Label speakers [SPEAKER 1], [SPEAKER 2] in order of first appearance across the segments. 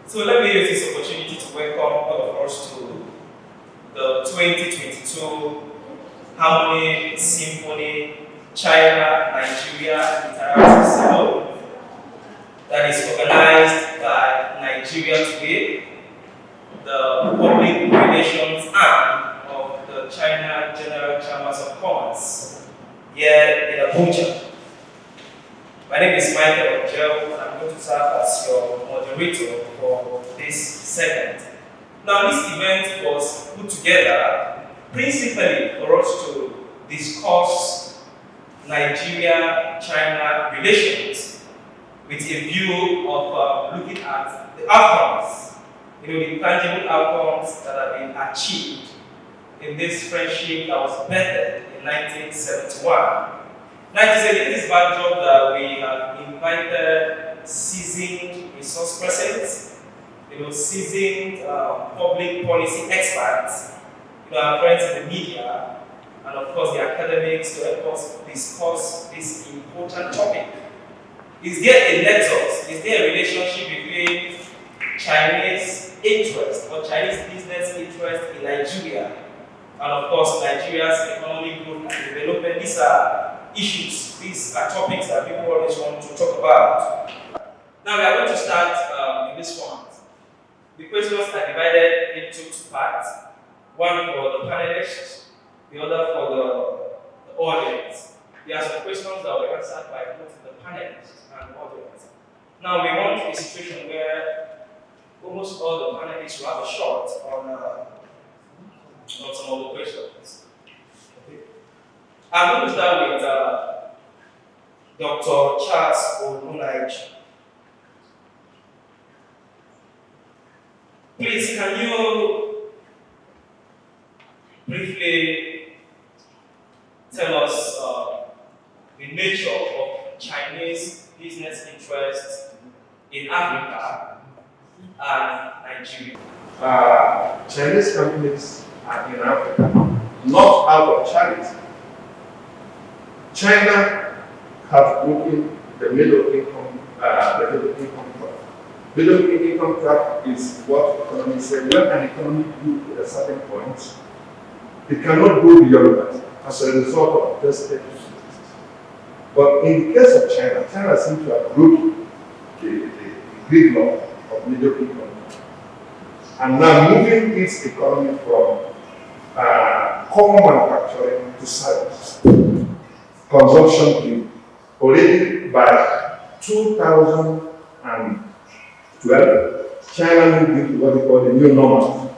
[SPEAKER 1] So let me use this opportunity to welcome all of us to the 2022 Harmony Symphony China Nigeria Interactive Salon that is organized by Nigeria Today, the public relations arm of the China General Chambers of Commerce here in Abuja. My name is Michael Ojel, and I'm going to serve as your moderator for this segment. Now, this event was put together principally for us to discuss Nigeria-China relations with a view of looking at the outcomes, the tangible outcomes that have been achieved in this friendship that was birthed in 1971. Now, it is against this backdrop that we have invited seasoned resource persons, seasoned public policy experts, our friends in the media, and of course the academics to help us discuss this important topic. Is there a nexus? Is there a relationship between Chinese interest or Chinese business interest in Nigeria and of course Nigeria's economic growth and development? These are issues, these are topics that people always want to talk about. Now we are going to start in this format. The questions are divided into two parts, one for the panelists, the other for the audience. There are some questions that will be answered by both the panelists and the audience. Now we want a situation where almost all the panelists will have a shot on some of the questions. Okay. I'm going to start with Dr. Charles Onunaich. Please, can you briefly tell us the nature of Chinese business interests in Africa and Nigeria?
[SPEAKER 2] Chinese companies are in Africa, not out of charity. China has broken the middle income trap. Middle income trap is what economists say. When an economy grew to a certain point, it cannot go beyond that as a result of just. But in the case of China, China seems to have broken the gridlock of middle income and now moving its economy from common manufacturing to service. Consumption already by 2012, China moved into what they call the new normal.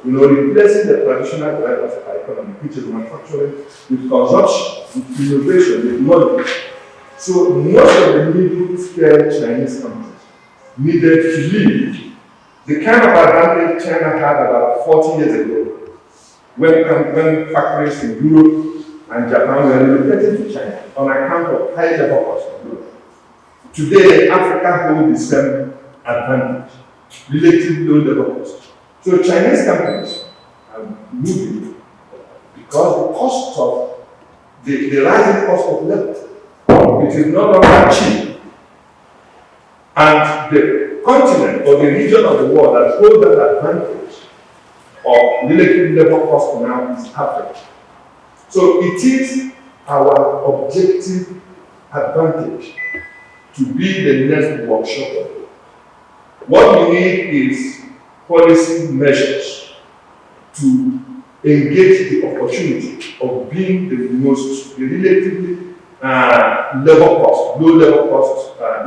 [SPEAKER 2] Replacing the traditional drivers of our economy, which is manufacturing, with consumption, with innovation, with knowledge. So most of the middle-scale Chinese companies needed to leave. The kind of advantage China had about 40 years ago, when factories in Europe and Japan were relocated to China on account of high labor costs of Europe. Today, Africa holds the same advantage, relatively low labor costs. So Chinese companies are moving because the cost of the rising cost of labor, it is no longer cheap. And the continent or the region of the world that holds that advantage of relative labor cost now is Africa. So it is our objective advantage to be the next workshop. What we need is policy measures to engage the opportunity of being the relatively low labor cost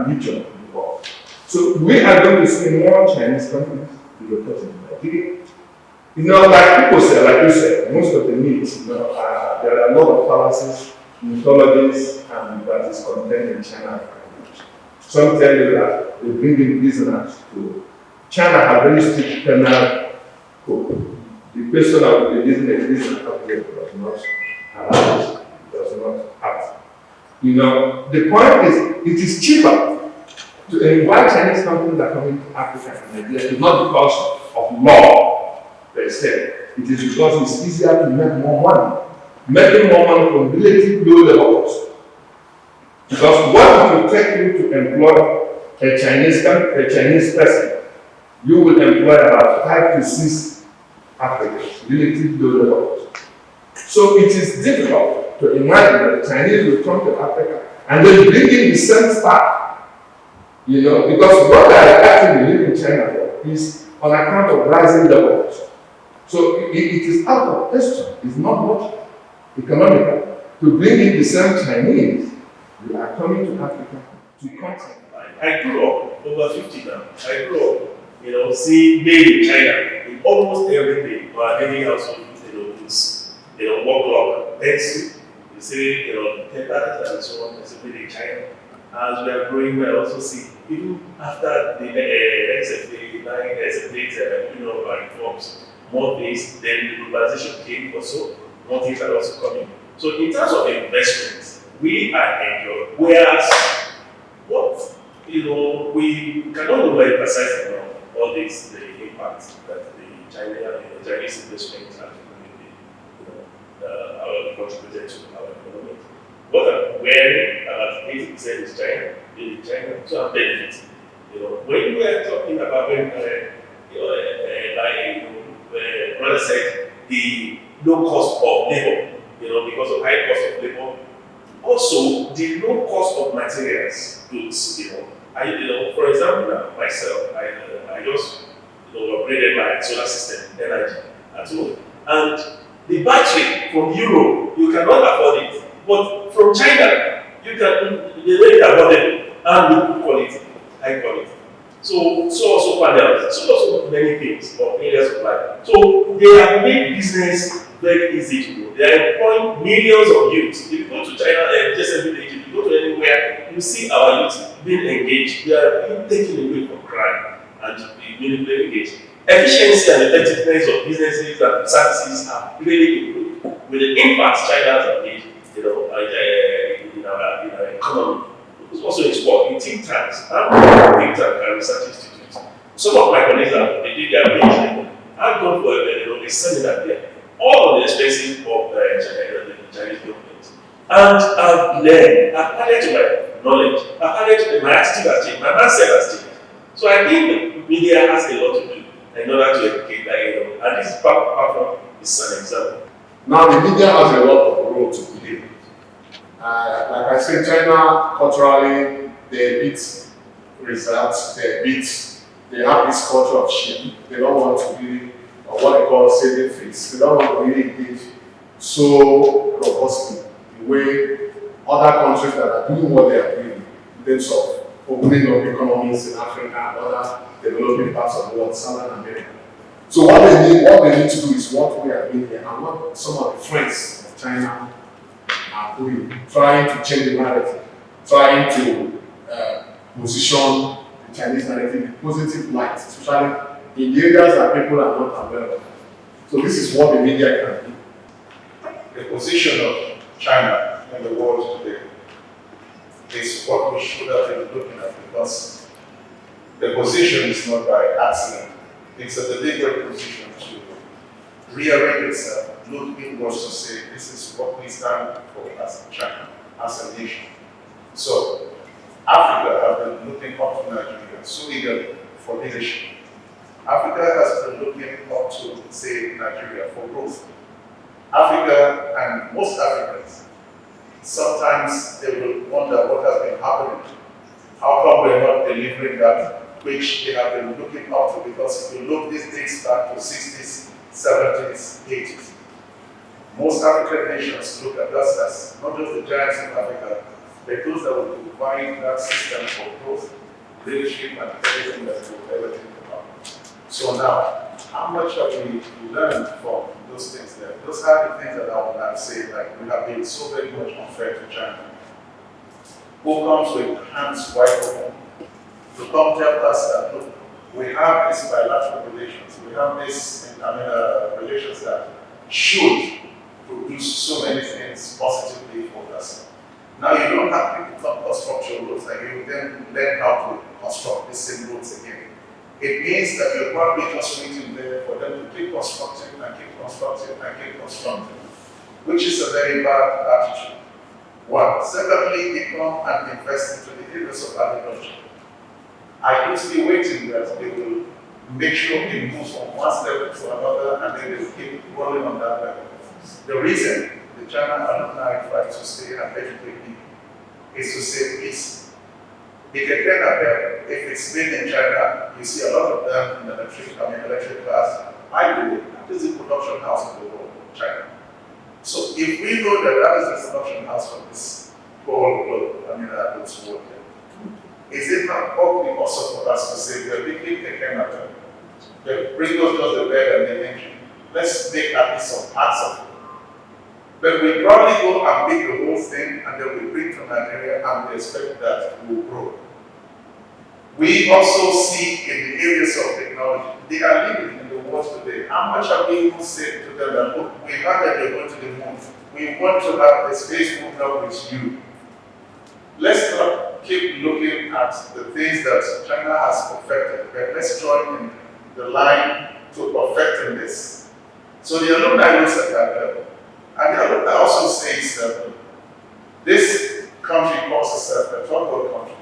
[SPEAKER 2] region in the world. So we are going to see more Chinese companies relocating in Nigeria. Like people say, like you said, most of the needs, there are a lot of fallacies, mythologies, and that is contained in China. Some tell you that they bring in prisoners to China have very strict penal code. The question of releasing a prisoner up there does not allow, does not happen. The point is, it is cheaper to why Chinese companies are coming to Africa and Nigeria. It's not because of law per se. It is because it's easier to make more money. Making more money from relatively low level cost. Because what it will take you to employ a Chinese person you will employ about 5 to 6 Africans, relatively low levels. So it is difficult to imagine that the Chinese will come to Africa and then bring in the same staff, because what they actually live in China for is on account of rising levels. So it is out of question, it's not much economical to bring in the same Chinese who are coming to Africa to contact.
[SPEAKER 3] I grew up over 50 now. I grew up, seeing made in China in almost everything. But any household, goods, work clock, pencil, you see, paper and so on, it's made in China. As we are growing, we also see, even after the SFA, reforms, more things, then the globalization came also, more things are also coming. So in terms of investments, we are enjoying, whereas what we cannot overemphasize enough all this, the impact that the Chinese investment has contributed to our economy. What I'm wearing, about 80% is China, in China, so I'm benefiting. When we are talking about brother said, the low cost of labor, because of high cost of labor, also the low cost of materials, goods, for example, myself, I just upgraded my solar system energy at home, and the battery from Europe you cannot afford it, but from China you can afford it and with good quality, high quality. So also panels, so also many things or areas of life. So they have made business very easy to do. They are employing millions of youths. If you go to China and just every day, if you go to anywhere, you see our youth being engaged. They are being taken away from crime and being very engaged. Efficiency and effectiveness of businesses and services are really improved with the impact China has made, in our economy. It's also in sport, in think tanks. I'm a think tank and research institute. Some of my colleagues they did their PhD. I've gone for a seminar there, all on the expenses of the Chinese government. And I've learned, I've added to my knowledge, I've added to my attitude has changed, my mindset has changed. So I think the media has a lot to do in order to educate that, and this platform is an example.
[SPEAKER 2] Now the media has a lot of role to play. Like I said, China culturally, they beat results, they have this culture of shame. They don't want to be what they call saving face. They don't want to really give so robustly the way other countries that are doing what they are doing in terms of opening up economies in Africa and other developing parts of the world, Southern America. So what they need to do is what we are doing here and what some of the friends of China are doing, trying to change the narrative, trying to position the Chinese narrative in positive light, especially in the areas that people are not aware of. So this is what the media can do.
[SPEAKER 4] The position of China in the world today is what we should have been looking at, because the position is not by accident. It's a deliberate position to rearrange itself, look inwards to say this is what we stand for as China, as a nation. So Africa has been looking up to Nigeria so eagerly for leadership. Africa has been looking up to, say, Nigeria for growth. Africa and most Africans, sometimes they will wonder what has been happening. How come we're not delivering that which they have been looking up to? Because if you look these days back to 60s, 70s, 80s, most African nations look at us as not just the giants of Africa, but those that will provide that system for growth, leadership, and everything that we ever think about. So now, how much have we learned from those things there? Those are the things that I would not say, like we have been so very much unfair to China. Who comes with hands wide open to come tell us that, look, we have these bilateral relations, we have these relations that should produce so many things positively for us. Now you don't have people come construct your roads, like you then learn how to construct the same roads again. It means that you're probably just waiting there for them to keep constructing and keep constructing and keep constructing, which is a very bad attitude. One. Secondly, they come and invest into the areas of agriculture. I used to be waiting that they will make sure it moves from one level to another, and then they will keep rolling on that level. The reason the China alumni try to stay and educate people is to say peace. The Kekena, if it's made in China, you see a lot of them in the electric cars. I believe that is the production house of the world, China. So if we know that that is the production house for this whole globe, it's world, is it not probably also for us to say we are making Kekena, bring us just the bed and the engine. Let's make at least some parts of it. But we probably go and make the whole thing and then we bring to Nigeria and we expect that we will grow. We also see in the areas of technology, they are living in the world today. How much are we even saying to them that, look, we heard that you're going to the moon. We want to have a space program with you. Let's not keep looking at the things that China has perfected, but let's join in the line to perfecting this. So the alumni looks at that level. And the alumni also says that this country calls itself a third world country.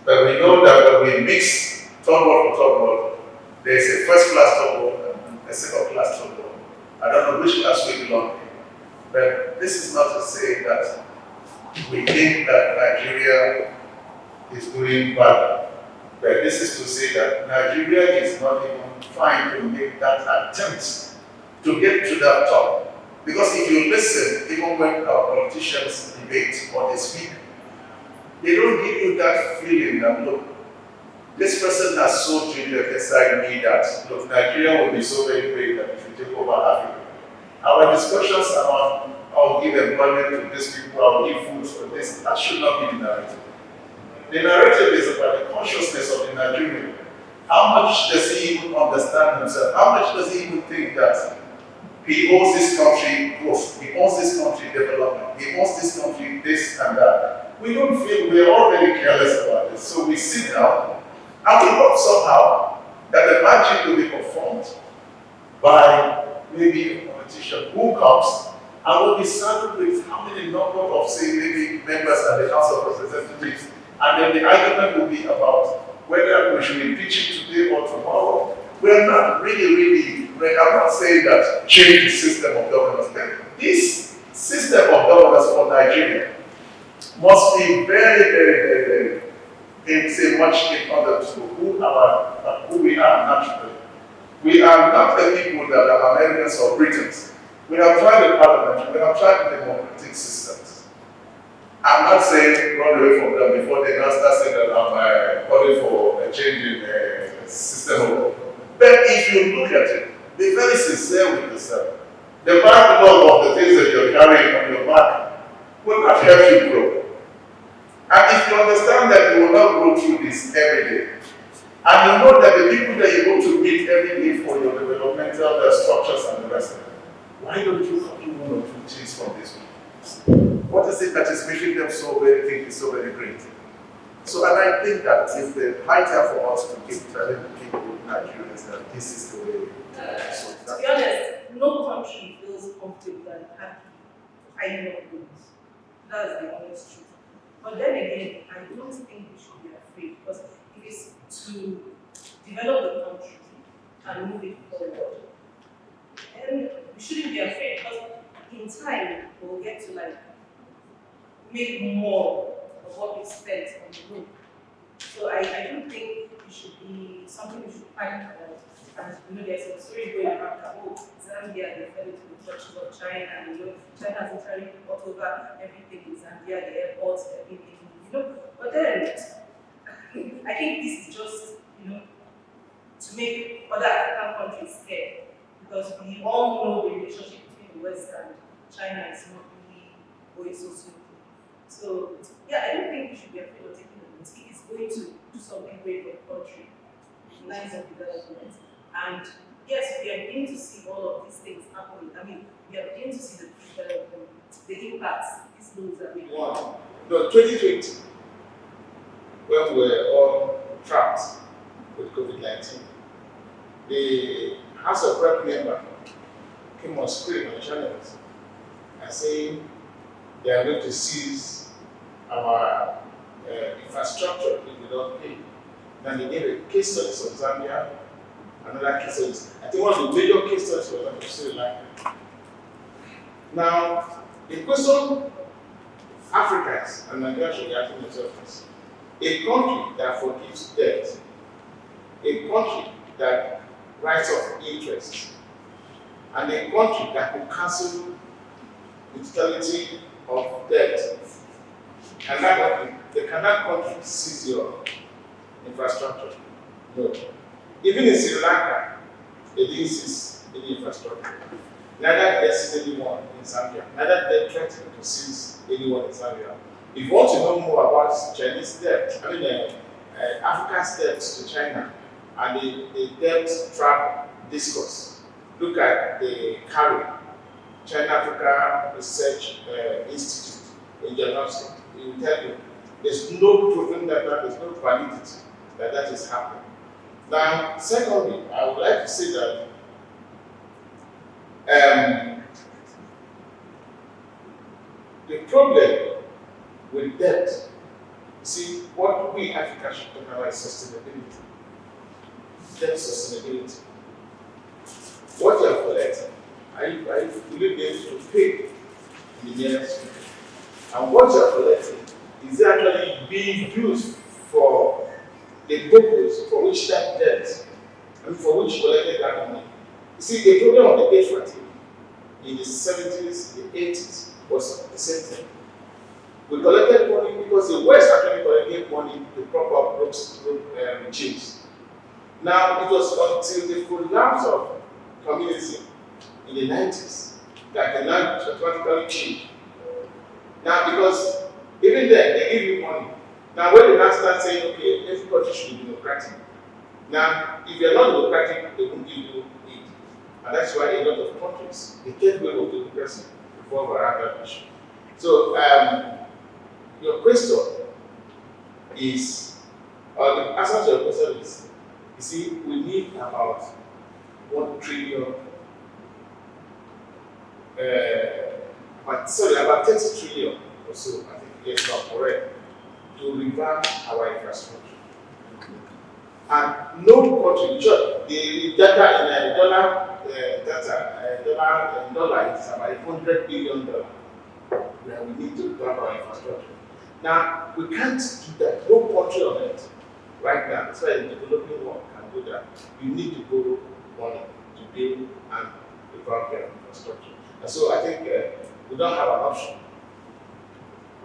[SPEAKER 4] But we know that when we mix third world for third world, there's a first class third world and a second class third world. I don't know which class we belong in. But this is not to say that we think that Nigeria is doing bad. But this is to say that Nigeria is not even trying to make that attempt to get to that top. Because if you listen, even when our politicians debate or they speak, they don't give you that feeling that, look, this person has so drilled inside me that, look, Nigeria will be so very great that if you take over Africa. Our discussions around, I'll give employment to these people, I'll give food for this, that should not be the narrative. The narrative is about the consciousness of the Nigerian. How much does he even understand himself? How much does he even think that he owes this country growth, he owes this country development, he owes this country this and that? We don't feel, we are all very careless about this. So we sit down and we hope somehow that the magic will be performed by maybe a politician who comes and will be saddled with how many number of, say, maybe members at the House of Representatives, and then the argument will be about whether we should impeach him today or tomorrow. We're not really, I'm not saying that change the system of governance, but this system of governance for Nigeria must be very, say much in order to who we are naturally. We are not the people that are Americans or Britons. We have tried the parliament, we have tried the democratic systems. I'm not saying run away from them before they now start saying that I'm calling for a change in the system. But if you look at it, be very sincere with yourself. The backlog of the things that you're carrying on your back will not help you grow. And if you understand that you will not go through this every day, and you know that the people that you go to meet every day for your developmental structures and the rest of it, why don't you copy one or two things from this people? What is it that is making them so very great? So, and I think that it's the high time for us to keep telling people, Nigerians, that this is the way.
[SPEAKER 5] To be honest, no country feels comfortable and happy. I know things. That's the honest truth. But then again, I don't think we should be afraid, because it is to develop the country and move it forward. And we shouldn't be afraid, because in time we'll get to make more of what we spent on the road. So I don't think it should be something we should panic about. And there's a story going around that Zambia, they fell into the clutches of China, and China has entirely got over everything in Zambia, the airports, everything, But then I think this is just, to make other African countries scared, because we all know the relationship between the West and China is not really going so smoothly. So yeah, I don't think we should be afraid of taking the risk. It's going to do something great for the country, lines of development. And yes, we are beginning to see all of these things happening. I mean, we are beginning to see the impacts these laws are making.
[SPEAKER 4] Wow. No, 2020, when we were all trapped with COVID-19, the House of Rep member came on screen on channels and saying they are going to seize our infrastructure if we don't pay. Now they gave a case studies of Zambia, another case studies. I think one of the major case studies was that of Sri Lanka. Now, the question Africans and Nigerians should be asking themselves is, a country that forgives debt, a country that writes off interest, and a country that will cancel the totality of debt, can that country seize your infrastructure? No. Even in Sri Lanka, they didn't seize any infrastructure. Neither did they seize anyone in Zambia. Neither did they threaten to seize anyone in Zambia. If you want to know more about Chinese debt, Africa's debt to China, and the debt trap discourse, look at the CARI, China Africa Research Institute in Janowski. It will tell you there's no proven data, there's no validity that is happening. Now, secondly, I would like to say that the problem with debt, you see, what we Africans should talk about is sustainability. Debt sustainability. What you are collecting, will you be able to pay in the nearest future? And what you are collecting is actually being used for the purpose for which that debt and for which you collected that money. You see, the problem of the debt fatigue in the 70s, the 80s was the same thing. We collected money because the West actually collected money to prop up regimes. Now, it was until the collapse of communism in the 90s that the land automatically changed. Now, because even then, they give you money. Now, when you now start saying, okay, every country should be democratic. Now, if you're not democratic, they won't give you aid. And that's why a lot of countries, the third way of democracy, revolve around that issue. So, your question is, or the answer to your question is, you see, we need about 1 trillion, about 30 trillion or so, I think, yes, not correct, to revamp our infrastructure. And no country, the data in dollar is about $100 billion where we need to revamp our infrastructure. Now, we can't do that. No country on earth right now, that's why the developing world can do that. You need to borrow money to build and revamp your infrastructure. And so I think we don't have an option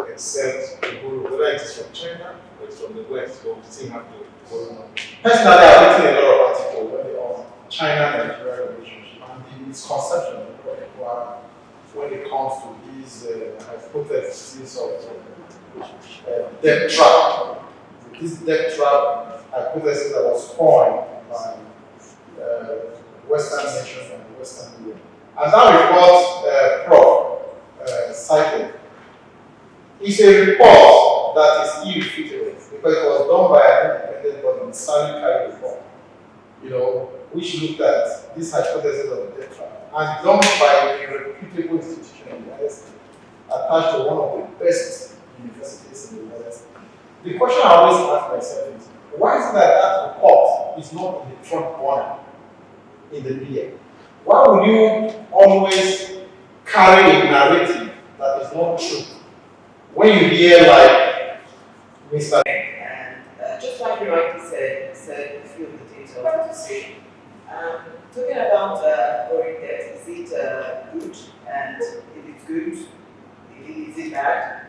[SPEAKER 4] except to borrow, whether it is from China or it's from the West, but we still have to borrow money.
[SPEAKER 6] Personally, I've written a lot of articles on China-Nigeria relationship and the misconception when it comes to these hypotheses of debt trap. This debt trap hypothesis that was coined by Western nations and the Western Union. And that report, Prof. Cited, is a report that is irrefutable because it was done by an independent body, the Salon report, which looked at this hypothesis of the debt trap and done by a reputable institution in the United States, attached to one of the best universities in the United States. The question I always ask myself is, why is it that report is not in the front corner in the media? Why would you always carry a narrative that is not true? When you hear like Mr.
[SPEAKER 7] And just like you rightly said, he said a few of the things I wanted to say. Talking about foreign debt, is it good? And if it's good, is it bad?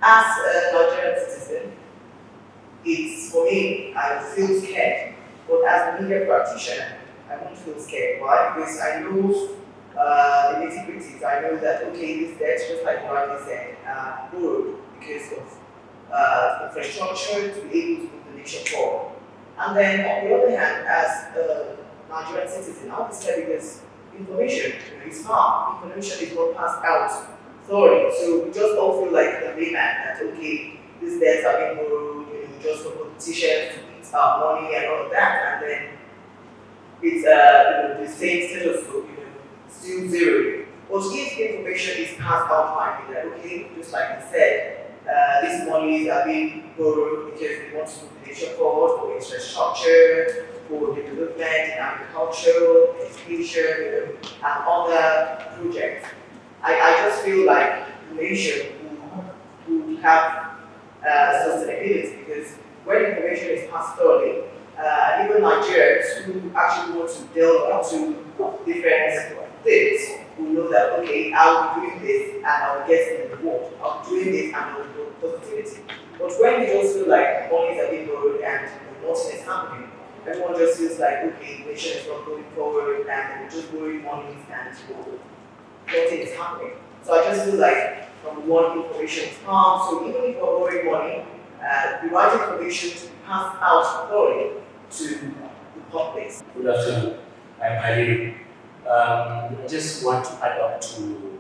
[SPEAKER 7] As a Nigerian citizen, it's for me, I feel scared. But as a media practitioner, I won't feel scared. Why? Because I know the nitty-gritties. I know that, okay, this debt, just like Harmony said, borrowed because of infrastructure to be able to move the nation forward. And then, on the other hand, as a Nigerian citizen, I'm scared because information is hard. Information is not passed out thoroughly. So we just all feel like the layman that, okay, these debts are being borrowed, just for politicians to eat our money and all of that. And then it's the same status quo, still zero. But if information is passed out widely, that okay, just like he said, these monies are being borrowed because they want to move the nation forward for infrastructure, for development in agriculture, education, and other projects. I just feel like the nation would have sustainability because when information is passed thoroughly, even Nigerians who actually want to delve into different things will know that, okay, I'll be doing this and I'll get the reward. I'll be doing this and I'll get positivity. But when you just feel like monies are being borrowed and nothing is happening, everyone just feels like, okay, the nation is not going forward and we're just borrowing monies and nothing is happening. So I just feel like from one information is passed, so even if we're borrowing money, the right information to be passed out thoroughly to the public.
[SPEAKER 8] Good afternoon. I'm Halil. I just want to add up to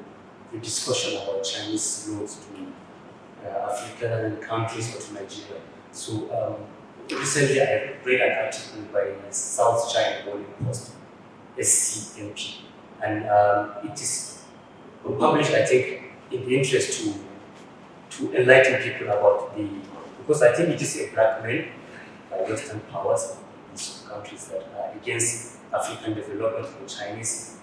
[SPEAKER 8] the discussion about Chinese loans to African countries or to Nigeria. So recently I read an article by South China Morning Post, SCMP, and it is published, I think, in the interest to enlighten people about because I think it is a blackmail by Western powers in these countries that are against African development and Chinese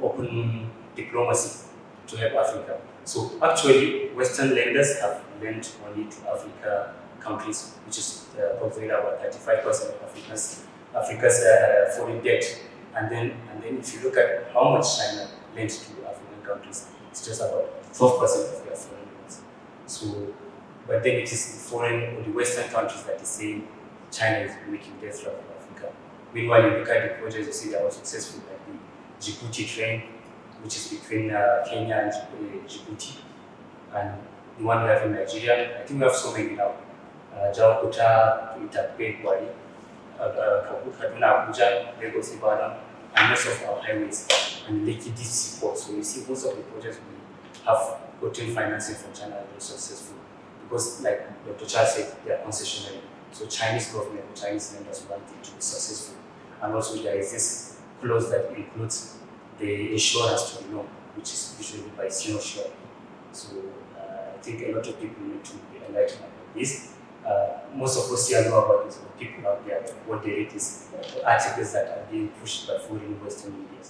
[SPEAKER 8] open diplomacy to help Africa. So actually, Western lenders have lent money to Africa countries, which is approximately about 35% of Africa's foreign debt. And then if you look at how much China lent to African countries, it's just about 12% of their foreign loans. So, but then it is the foreign or the Western countries that is saying China is making death trap for Africa. Meanwhile, you look at the projects, you see that was successful, like the Djibouti train, which is between Kenya and Djibouti, and the one we have in Nigeria. I think we have so many now. Jakarta to Itakpe, Kwari, Kaduna, Abuja, Lagos, Ibadan, and most of our highways, and Lekki deep seaport. So you see most of the projects we have gotten financing from China are very successful because, like Dr. Charles said, they are concessionary. So Chinese government, Chinese lenders want it to be successful. And also there is this clause that includes the insurance to the loan, which is usually by Sinosure. So I think a lot of people need to be enlightened about this. Most of us here know about this, but people out there, what they read is articles that are being pushed by foreign Western media.